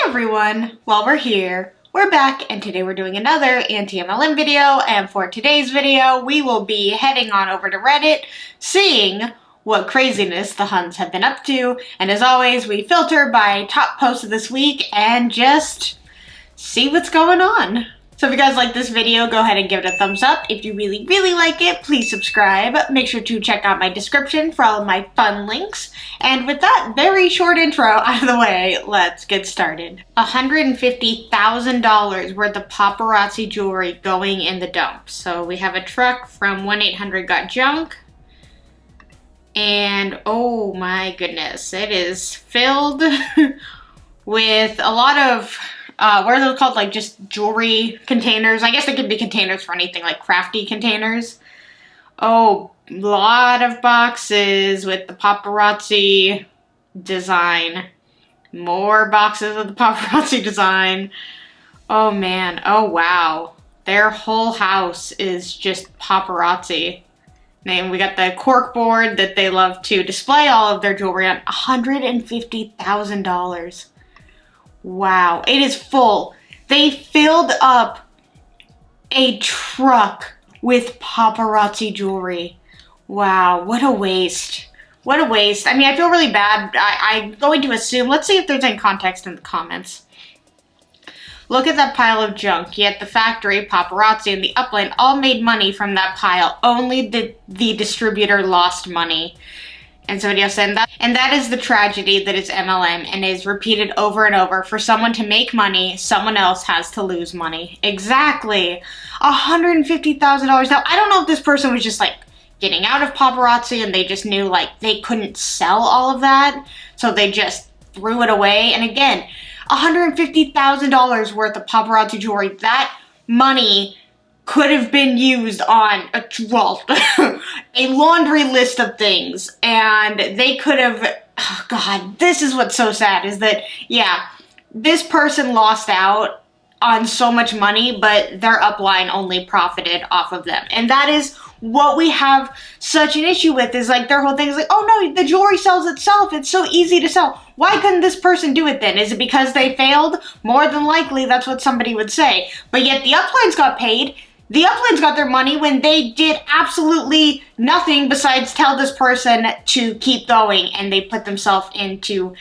everyone! Well, we're here, we're back, and today we're doing another anti-MLM video, and for today's video, we will be heading on over to Reddit, seeing what craziness the Huns have been up to, and as always, we filter by top posts of this week and just see what's going on. So if you guys like this video, go ahead and give it a thumbs up. If you really like it, please subscribe. Make sure to check out my description for all of my fun links. And with that very short intro out of the way, let's get started. $150,000 worth of paparazzi jewelry going in the dump. So we have a truck from 1-800-GOT-JUNK. And oh my goodness, it is filled with a lot of what are those called? Like just jewelry containers. I guess they could be containers for anything, like crafty containers. Oh, a lot of boxes with the paparazzi design. More boxes with the paparazzi design. Oh man, oh wow. Their whole house is just paparazzi. And we got the cork board that they love to display all of their jewelry on. $150,000. Wow, it is full. They filled up a truck with paparazzi jewelry. Wow, what a waste. What a waste. I mean, I feel really bad. I'm going to assume, let's see if there's any context in the comments. Look at that pile of junk, yet the factory, paparazzi, and the upline all made money from that pile. Only the distributor lost money. And somebody else said that. And that is the tragedy that is MLM and is repeated over and over. For someone to make money, someone else has to lose money. Exactly. $150,000. Now, I don't know if this person was just like getting out of paparazzi and they just knew like they couldn't sell all of that. So they just threw it away. And again, $150,000 worth of paparazzi jewelry. That money could have been used on a laundry list of things, and they could have, oh God, this is what's so sad, is that, yeah, this person lost out on so much money, but their upline only profited off of them. And that is what we have such an issue with, is like their whole thing is like, oh no, the jewelry sells itself, it's so easy to sell. Why couldn't this person do it then? Is it because they failed? More than likely, that's what somebody would say. But yet the uplines got paid. The uplines got their money when they did absolutely nothing besides tell this person to keep going, and they put themselves into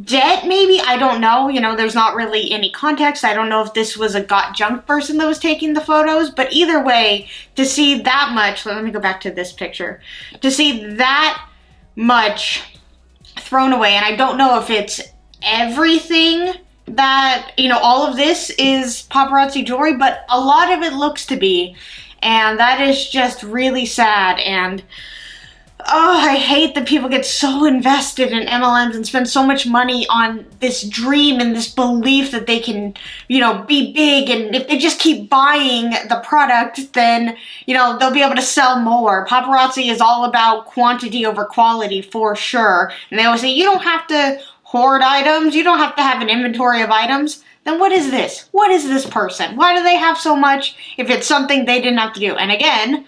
debt, maybe? I don't know. You know, there's not really any context. I don't know if this was a got junk person that was taking the photos, but either way, to see that much, let me go back to this picture, to see that much thrown away, and I don't know if it's everything that, you know, all of this is paparazzi jewelry, but a lot of it looks to be, and that is just really sad. And oh, I hate that people get so invested in MLMs and spend so much money on this dream and this belief that they can, you know, be big, and if they just keep buying the product, then, you know, they'll be able to sell more. Paparazzi is all about quantity over quality for sure, and they always say you don't have to hoard items, you don't have to have an inventory of items. Then what is this? What is this person? Why do they have so much if it's something they didn't have to do? And again,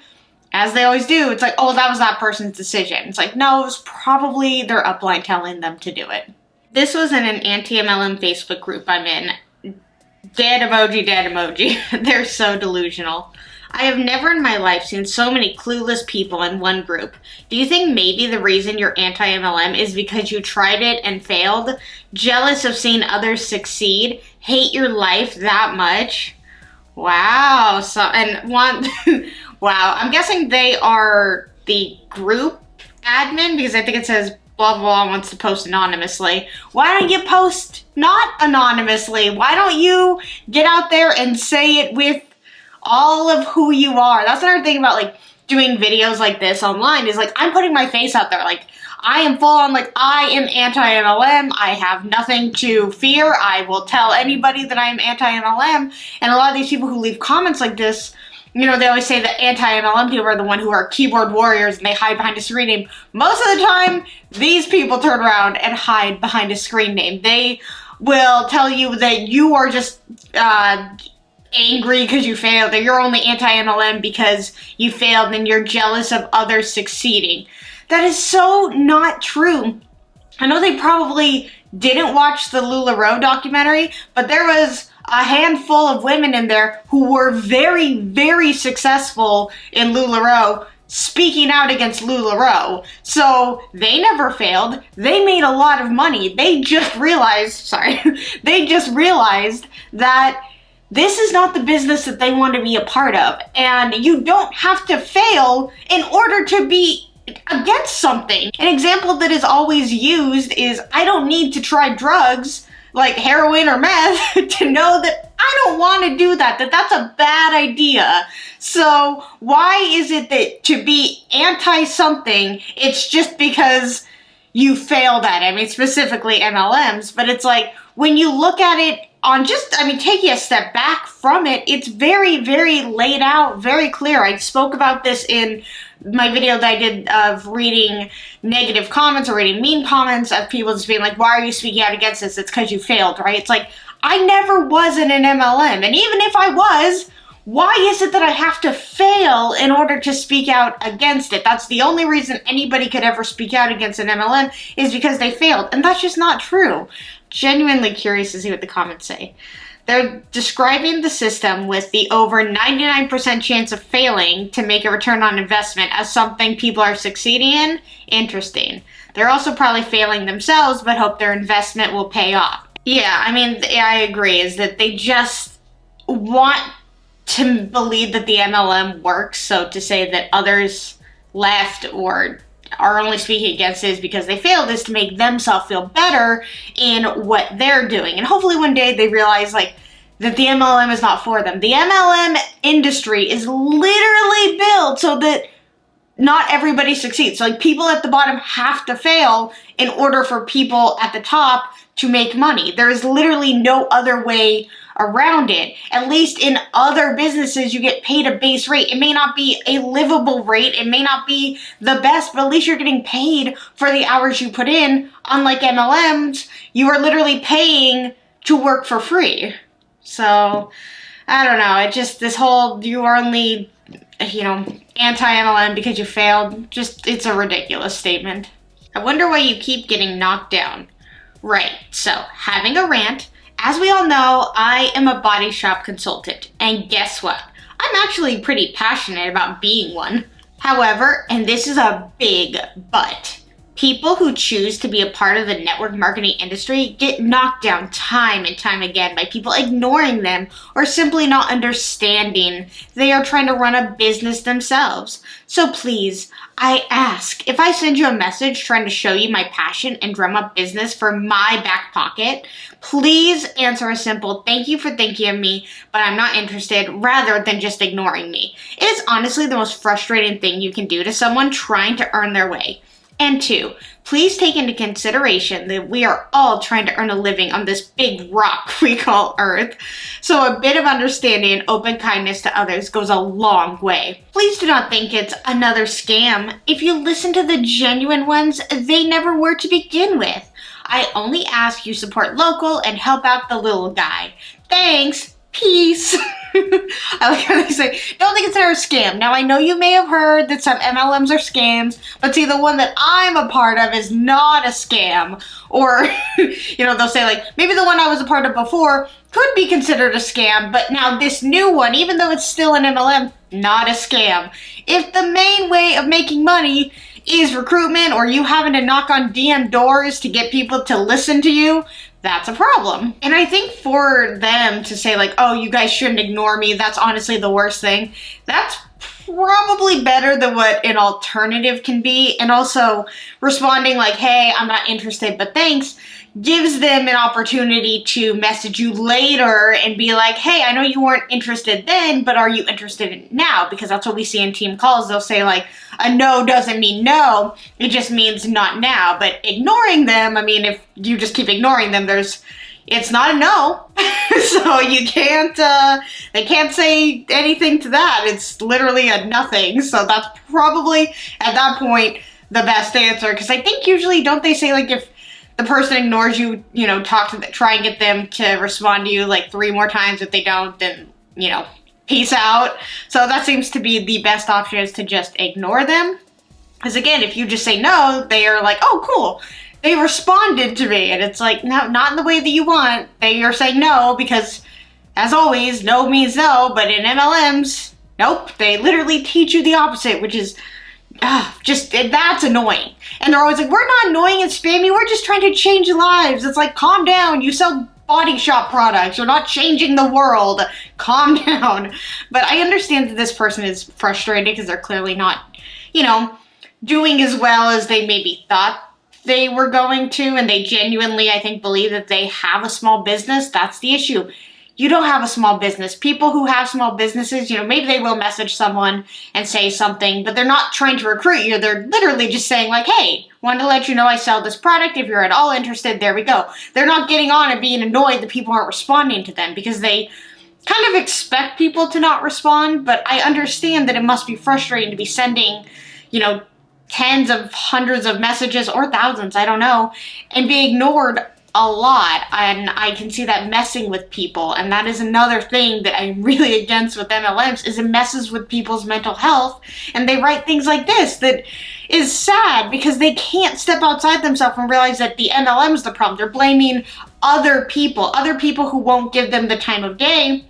as they always do, it's like, oh, that was that person's decision. It's like, no, it was probably their upline telling them to do it. This was in an anti-MLM Facebook group I'm in. Dead emoji, dead emoji. They're so delusional. I have never in my life seen so many clueless people in one group. Do you think maybe the reason you're anti-MLM is because you tried it and failed? Jealous of seeing others succeed? Hate your life that much? Wow. Wow. I'm guessing they are the group admin, because I think it says blah, blah, wants to post anonymously. Why don't you post not anonymously? Why don't you get out there and say it with all of who you are? That's another thing about like doing videos like this online, is like I'm putting my face out there. Like I am full on, like I am anti-MLM. I have nothing to fear. I will tell anybody that I am anti-MLM. And a lot of these people who leave comments like this, you know, they always say that anti-MLM people are the one who are keyboard warriors and they hide behind a screen name. Most of the time, these people turn around and hide behind a screen name. They will tell you that you are just angry because you failed, that you're only anti-MLM because you failed and you're jealous of others succeeding. That is so not true. I know they probably didn't watch the LuLaRoe documentary, but there was a handful of women in there who were very, very successful in LuLaRoe, speaking out against LuLaRoe. So they never failed. They made a lot of money. They just realized that this is not the business that they want to be a part of. And you don't have to fail in order to be against something. An example that is always used is, I don't need to try drugs like heroin or meth to know that I don't want to do that, that's a bad idea. So why is it that to be anti-something, it's just because you failed at it? I mean, specifically MLMs, but it's like, when you look at it on just, I mean, taking a step back from it, it's very, very laid out, very clear. I spoke about this in my video that I did of reading negative comments or reading mean comments of people just being like, why are you speaking out against this? It's because you failed, right? It's like, I never was in an MLM. And even if I was, why is it that I have to fail in order to speak out against it? That's the only reason anybody could ever speak out against an MLM, is because they failed. And that's just not true. Genuinely curious to see what the comments say. They're describing the system with the over 99% chance of failing to make a return on investment as something people are succeeding in. Interesting. They're also probably failing themselves, but hope their investment will pay off. Yeah, I mean, I agree, is that they just want to believe that the MLM works, so to say that others left or are only speaking against it is because they failed, is to make themselves feel better in what they're doing. And hopefully one day they realize, like, that the MLM is not for them. The MLM industry is literally built so that not everybody succeeds. So, like, people at the bottom have to fail in order for people at the top to make money. There is literally no other way around it. At least in other businesses, you get paid a base rate. It may not be a livable rate, it may not be the best, but at least you're getting paid for the hours you put in. Unlike MLMs, you are literally paying to work for free. So, I don't know, it just, this whole, you are only, anti-MLM because you failed, just, it's a ridiculous statement. I wonder why you keep getting knocked down. Right, so, having a rant. As we all know, I am a body shop consultant, and guess what? I'm actually pretty passionate about being one. However, and this is a big but, people who choose to be a part of the network marketing industry get knocked down time and time again by people ignoring them or simply not understanding they are trying to run a business themselves. So please, I ask, if I send you a message trying to show you my passion and drum up business for my back pocket, please answer a simple "thank you for thinking of me, but I'm not interested," rather than just ignoring me. It is honestly the most frustrating thing you can do to someone trying to earn their way. And 2, please take into consideration that we are all trying to earn a living on this big rock we call Earth. So a bit of understanding and open kindness to others goes a long way. Please do not think it's another scam. If you listen to the genuine ones, they never were to begin with. I only ask you support local and help out the little guy. Thanks. Peace. I like how they say, don't think it's another scam. Now, I know you may have heard that some MLMs are scams, but see, the one that I'm a part of is not a scam. Or, they'll say, like, maybe the one I was a part of before could be considered a scam, but now this new one, even though it's still an MLM, not a scam. If the main way of making money is recruitment or you having to knock on DM doors to get people to listen to you, that's a problem. And I think for them to say, like, oh, you guys shouldn't ignore me, that's honestly the worst thing, that's probably better than what an alternative can be. And also responding like, hey, I'm not interested, but thanks, gives them an opportunity to message you later and be like, hey, I know you weren't interested then, but are you interested in now? Because that's what we see in team calls. They'll say, like, a no doesn't mean no, it just means not now. But ignoring them, I mean, if you just keep ignoring them, it's not a no. So you can't, they can't say anything to that. It's literally a nothing. So that's probably, at that point, the best answer. Because I think usually, don't they say, like, if the person ignores you, try and get them to respond to you like 3 more times. If they don't, then, peace out. So that seems to be the best option, is to just ignore them. Because again, if you just say no, they are like, oh, cool. they responded to me, and it's like, no, not in the way that you want. They are saying no because, as always, no means no, but in MLMs, nope, they literally teach you the opposite, which is that's annoying. And they're always like, we're not annoying and spammy, we're just trying to change lives. It's like, calm down, you sell body shop products, you're not changing the world, calm down. But I understand that this person is frustrated because they're clearly not, doing as well as they maybe thought they were going to, and they genuinely, I think, believe that they have a small business. That's the issue. You don't have a small business. People who have small businesses, maybe they will message someone and say something, but they're not trying to recruit you. They're literally just saying like, hey, wanted to let you know I sell this product. If you're at all interested, there we go. They're not getting on and being annoyed that people aren't responding to them because they kind of expect people to not respond, but I understand that it must be frustrating to be sending, tens of hundreds of messages or thousands, I don't know, and be ignored a lot, and I can see that messing with people, and that is another thing that I'm really against with MLMs, is it messes with people's mental health, and they write things like this that is sad because they can't step outside themselves and realize that the MLM is the problem. They're blaming other people who won't give them the time of day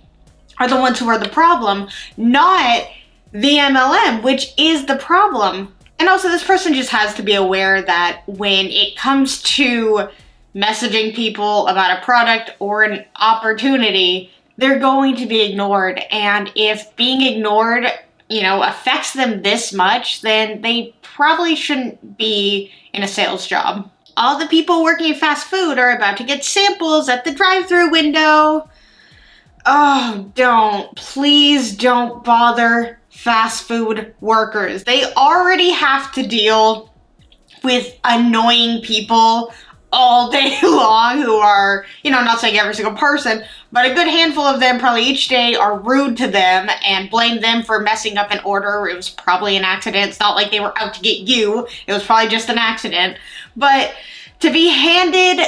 are the ones who are the problem, not the MLM, which is the problem. And also, this person just has to be aware that when it comes to messaging people about a product or an opportunity, they're going to be ignored. And if being ignored, affects them this much, then they probably shouldn't be in a sales job. All the people working in fast food are about to get samples at the drive-thru window. Oh, please don't bother fast food workers. They already have to deal with annoying people all day long who are, not saying every single person, but a good handful of them probably each day are rude to them and blame them for messing up an order. It was probably an accident. It's not like they were out to get you. It was probably just an accident. But to be handed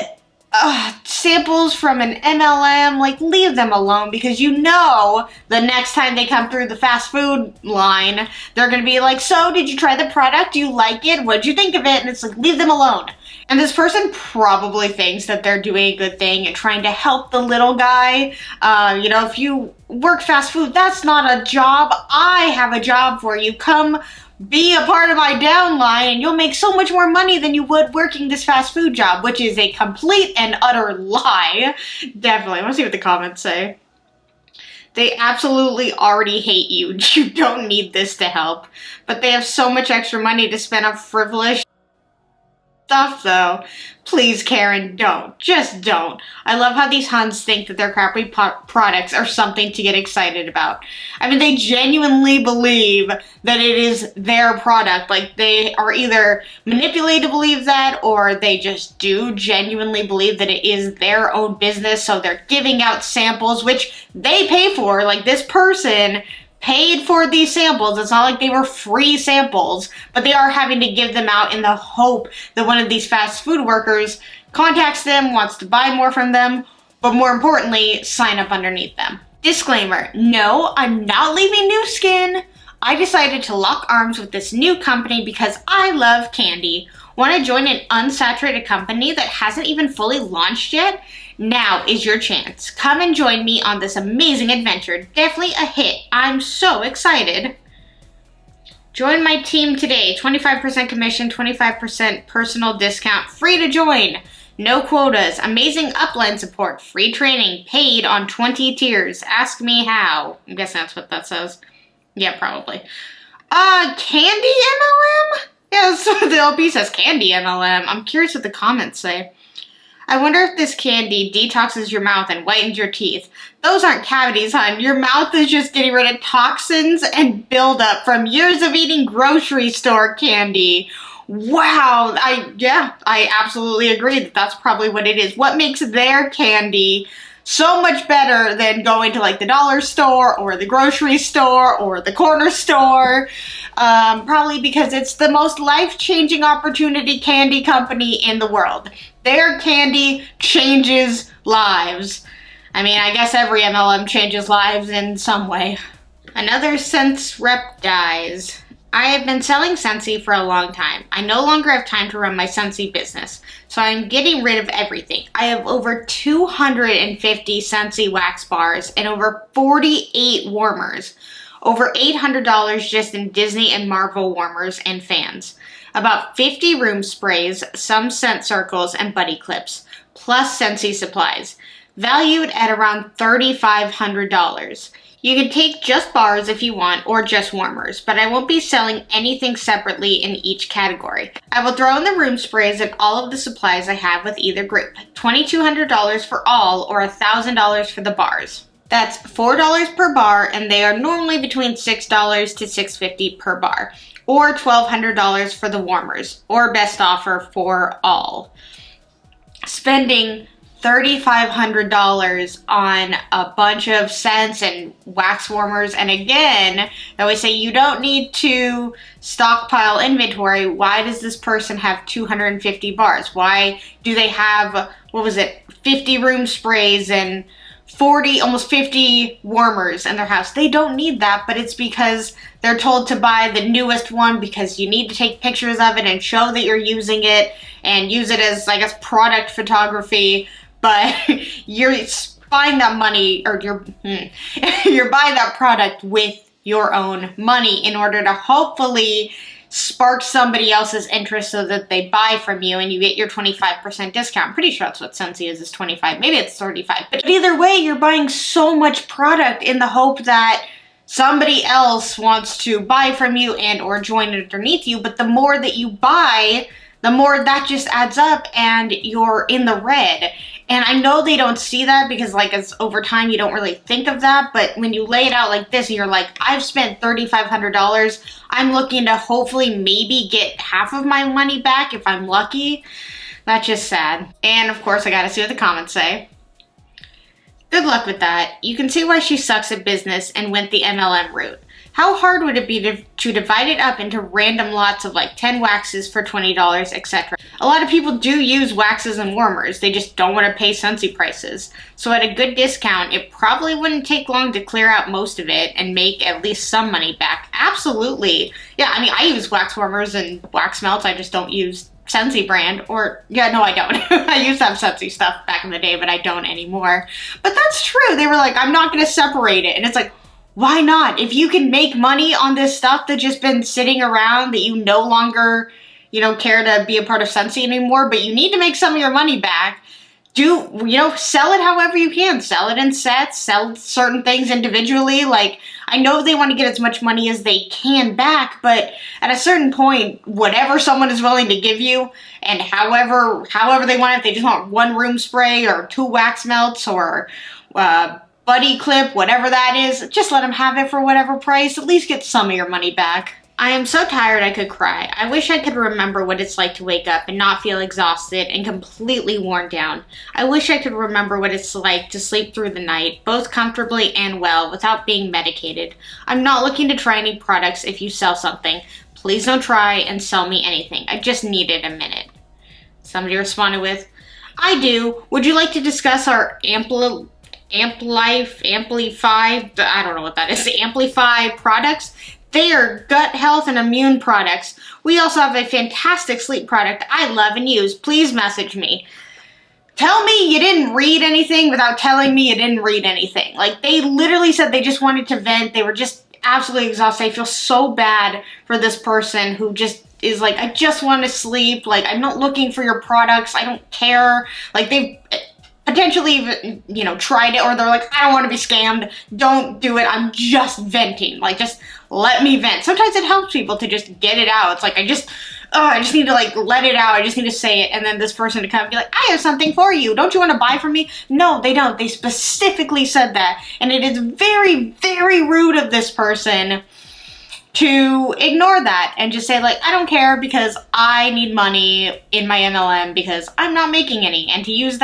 samples from an MLM, leave them alone, because the next time they come through the fast food line, they're gonna be like, so did you try the product? Do you like it? What'd you think of it? And it's like, leave them alone. And this person probably thinks that they're doing a good thing and trying to help the little guy. If you work fast food, that's not a job. I have a job for you. Come be a part of my downline and you'll make so much more money than you would working this fast food job, which is a complete and utter lie. Definitely. I want to see what the comments say. They absolutely already hate you. You don't need this to help. But they have so much extra money to spend on frivolous stuff, though. Please, Karen, don't. Just don't. I love how these Huns think that their crappy products are something to get excited about. I mean, they genuinely believe that it is their product. They are either manipulated to believe that, or they just do genuinely believe that it is their own business, so they're giving out samples, which they pay for. This person paid for these samples. It's not like they were free samples, but they are having to give them out in the hope that one of these fast food workers contacts them, wants to buy more from them, but more importantly, sign up underneath them. Disclaimer, no, I'm not leaving Nu Skin. I decided to lock arms with this new company because I love candy. Want to join an unsaturated company that hasn't even fully launched yet? Now is your chance. Come and join me on this amazing adventure. Definitely a hit. I'm so excited. Join my team today. 25% commission, 25% personal discount, free to join. No quotas, amazing upline support, free training, paid on 20 tiers. Ask me how. I'm guessing that's what that says. Yeah, probably. Candy MLM? Yes, the LP says Candy MLM. I'm curious what the comments say. I wonder if this candy detoxes your mouth and whitens your teeth. Those aren't cavities, hon. Your mouth is just getting rid of toxins and buildup from years of eating grocery store candy. Wow. I absolutely agree that that's probably what it is. What makes their candy so much better than going to the dollar store or the grocery store or the corner store? Probably because it's the most life-changing opportunity candy company in the world. Their candy changes lives. I mean, I guess every MLM changes lives in some way. Another sense rep dies. I have been selling Scentsy for a long time. I no longer have time to run my Scentsy business, so I'm getting rid of everything. I have over 250 Scentsy wax bars and over 48 warmers. Over $800 just in Disney and Marvel warmers and fans. About 50 room sprays, some scent circles, and buddy clips, plus Scentsy supplies. Valued at around $3,500. You can take just bars if you want, or just warmers, but I won't be selling anything separately in each category. I will throw in the room sprays and all of the supplies I have with either group. $2,200 for all, or $1,000 for the bars. That's $4 per bar, and they are normally between $6 to $6.50 per bar, or $1,200 for the warmers, or best offer for all. Spending $3,500 on a bunch of scents and wax warmers, and again, I always say you don't need to stockpile inventory. Why does this person have 250 bars? Why do they have, 50 room sprays and 40, almost 50 warmers in their house? They don't need that, but it's because they're told to buy the newest one because you need to take pictures of it and show that you're using it and use it as, I guess, product photography. But you're buying that money, or you're buying that product with your own money in order to hopefully spark somebody else's interest so that they buy from you and you get your 25% discount. I'm pretty sure that's what Scentsy is 25. Maybe it's 35. But either way, you're buying so much product in the hope that somebody else wants to buy from you and or join underneath you. But the more that you buy, the more that just adds up and you're in the red. And I know they don't see that because, like, as over time you don't really think of that, but when you lay it out like this and you're like, I've spent $3,500, I'm looking to hopefully maybe get half of my money back if I'm lucky. That's just sad. And of course I gotta see what the comments say. Good luck with that. You can see why she sucks at business and went the MLM route. How hard would it be to divide it up into random lots of like 10 waxes for $20, etc.? A lot of people do use waxes and warmers. They just don't want to pay Scentsy prices. So at a good discount, it probably wouldn't take long to clear out most of it and make at least some money back. Absolutely. Yeah, I mean, I use wax warmers and wax melts. I just don't use Scentsy brand, or, yeah, no, I don't. I used to have Scentsy stuff back in the day, but I don't anymore. But that's true. They were like, I'm not going to separate it. And it's like, why not? If you can make money on this stuff that's just been sitting around that you no longer, care to be a part of Scentsy anymore, but you need to make some of your money back, sell it however you can. Sell it in sets, sell certain things individually. Like, I know they want to get as much money as they can back, but at a certain point, whatever someone is willing to give you, and however they want it, if they just want one room spray or 2 wax melts or buddy clip, whatever that is, just let them have it for whatever price. At least get some of your money back. I am so tired I could cry. I wish I could remember what it's like to wake up and not feel exhausted and completely worn down. I wish I could remember what it's like to sleep through the night, both comfortably and well, without being medicated. I'm not looking to try any products if you sell something. Please don't try and sell me anything. I just needed a minute. Somebody responded with, I do. Would you like to discuss our Amplify, I don't know what that is, Amplify products? They are gut health and immune products. We also have a fantastic sleep product I love and use. Please message me. Tell me you didn't read anything without telling me you didn't read anything. Like, they literally said they just wanted to vent. They were just absolutely exhausted. I feel so bad for this person who just is like, I just want to sleep. Like, I'm not looking for your products. I don't care. Like, they've potentially, tried it, or they're like, I don't want to be scammed. Don't do it. I'm just venting. Like, just let me vent. Sometimes it helps people to just get it out. It's like, I just need to let it out. I just need to say it. And then this person to come and be like, I have something for you. Don't you want to buy from me? No, they don't. They specifically said that. And it is very, very rude of this person to ignore that and just say, like, I don't care because I need money in my MLM because I'm not making any. And to use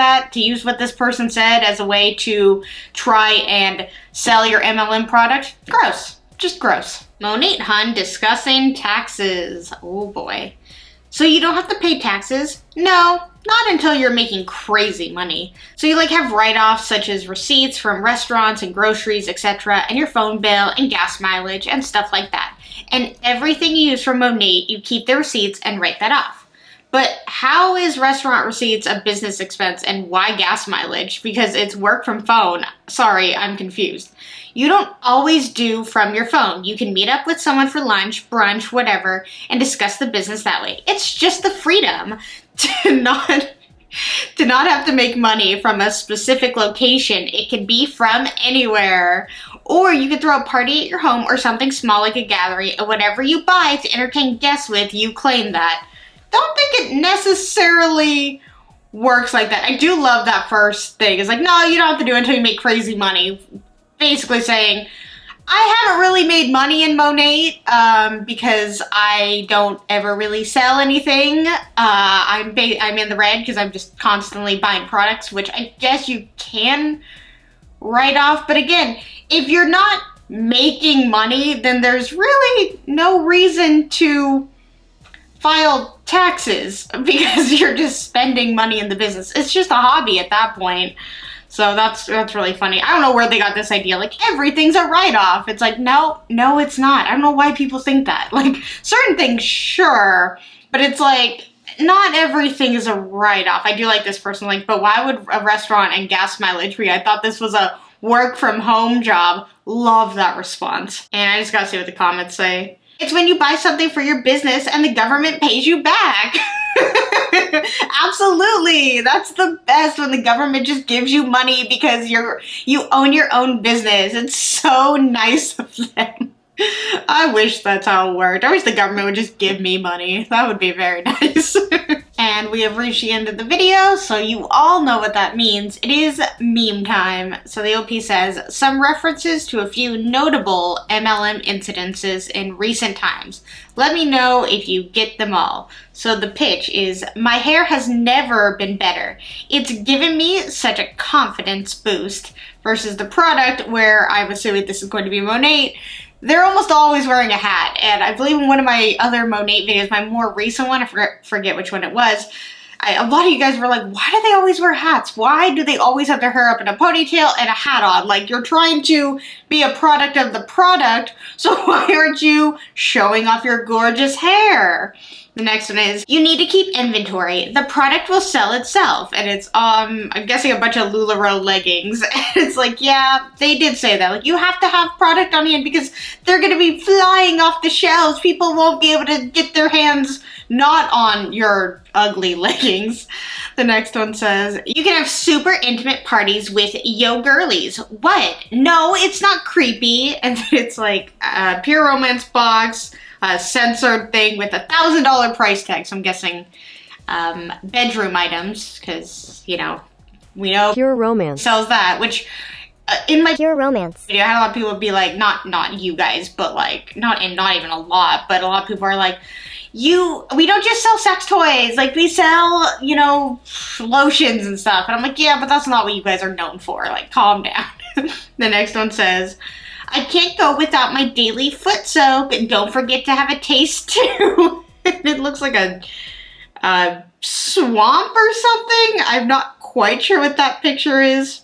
what this person said as a way to try and sell your MLM product, gross. Just gross. Monique Hun discussing taxes. Oh boy. So you don't have to pay taxes? No, not until you're making crazy money. So you like have write-offs such as receipts from restaurants and groceries, etc., and your phone bill and gas mileage and stuff like that. And everything you use from Monat, you keep the receipts and write that off. But how is restaurant receipts a business expense and why gas mileage? Because it's work from phone. Sorry, I'm confused. You don't always do from your phone. You can meet up with someone for lunch, brunch, whatever, and discuss the business that way. It's just the freedom to not have to make money from a specific location. It can be from anywhere. Or you could throw a party at your home or something small like a gathering, and whatever you buy to entertain guests with, you claim that. Don't think it necessarily works like that. I do love that first thing. It's like, no, you don't have to do it until you make crazy money. Basically saying, I haven't really made money in Monat because I don't ever really sell anything. I'm in the red because I'm just constantly buying products, which I guess you can write off. But again, if you're not making money, then there's really no reason to file taxes because you're just spending money in the business. It's just a hobby at that point. So that's really funny. I don't know where they got this idea, like everything's a write-off. It's like, no, it's not. I don't know why people think that. Like certain things, sure, but it's like not everything is a write-off. I do like this person, like, but why would a restaurant and gas mileage be? I thought this was a work from home job. Love that response. And I just gotta see what the comments say. It's when you buy something for your business and the government pays you back. Absolutely. That's the best, when the government just gives you money because you own your own business. It's so nice of them. I wish that's how it worked. I wish the government would just give me money. That would be very nice. And we have reached the end of the video, so you all know what that means. It is meme time. So the OP says, some references to a few notable MLM incidences in recent times. Let me know if you get them all. So the pitch is, my hair has never been better. It's given me such a confidence boost. Versus the product, where I'm assuming this is going to be Monat. They're almost always wearing a hat, and I believe in one of my other Monat videos, my more recent one, I forget which one it was, a lot of you guys were like, why do they always wear hats? Why do they always have their hair up in a ponytail and a hat on? Like, you're trying to be a product of the product, so why aren't you showing off your gorgeous hair? The next one is, you need to keep inventory. The product will sell itself. And it's, I'm guessing a bunch of LuLaRoe leggings. And it's like, yeah, they did say that. Like, you have to have product on hand because they're going to be flying off the shelves. People won't be able to get their hands not on your ugly leggings. The next one says, you can have super intimate parties with yo girlies. What? No, it's not creepy. And then it's like a Pure Romance box, a censored thing with $1,000 price tag. So I'm guessing bedroom items, because, you know, we know Pure Romance sells that, which in my Pure Romance video, I had a lot of people be like, not you guys, but like, not even a lot, but a lot of people are like, we don't just sell sex toys, like we sell, you know, lotions and stuff. And I'm like, yeah, but that's not what you guys are known for. Like, calm down. The next one says, I can't go without my daily foot soap, and don't forget to have a taste too. It looks like a swamp or something. I'm not quite sure what that picture is.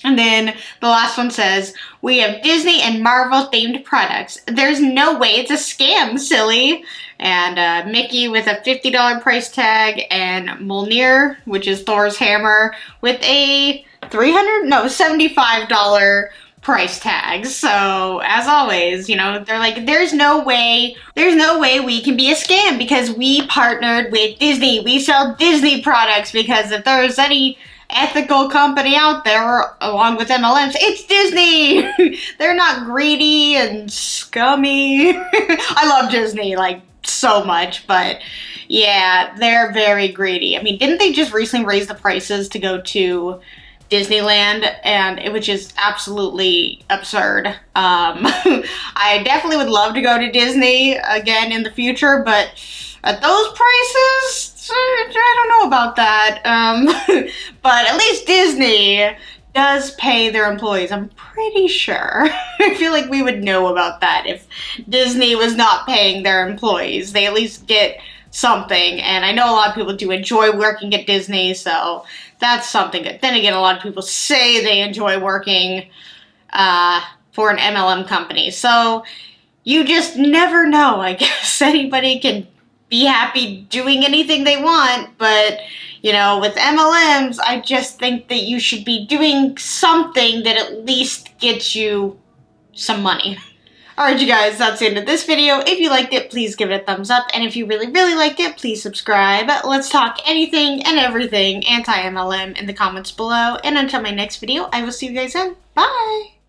And then the last one says, we have Disney and Marvel themed products. There's no way it's a scam, silly. And Mickey with a $50 price tag, and Mjolnir, which is Thor's hammer, with a $75 price tag. So as always, you know, they're like, there's no way we can be a scam because we partnered with Disney. We sell Disney products, because if there's any ethical company out there along with MLMs, it's Disney. They're not greedy and scummy. I love Disney like so much, but yeah, they're very greedy. I mean, didn't they just recently raise the prices to go to Disneyland, and it was just absolutely absurd. I definitely would love to go to Disney again in the future, but at those prices, I don't know about that. But at least Disney does pay their employees, I'm pretty sure. I feel like we would know about that if Disney was not paying their employees. They at least get something. And I know a lot of people do enjoy working at Disney, so that's something good. Then again, a lot of people say they enjoy working for an MLM company. So you just never know, I guess. Anybody can be happy doing anything they want, but you know, with MLMs, I just think that you should be doing something that at least gets you some money. Alright you guys, that's the end of this video. If you liked it, please give it a thumbs up. And if you really, really liked it, please subscribe. Let's talk anything and everything anti-MLM in the comments below. And until my next video, I will see you guys then. Bye!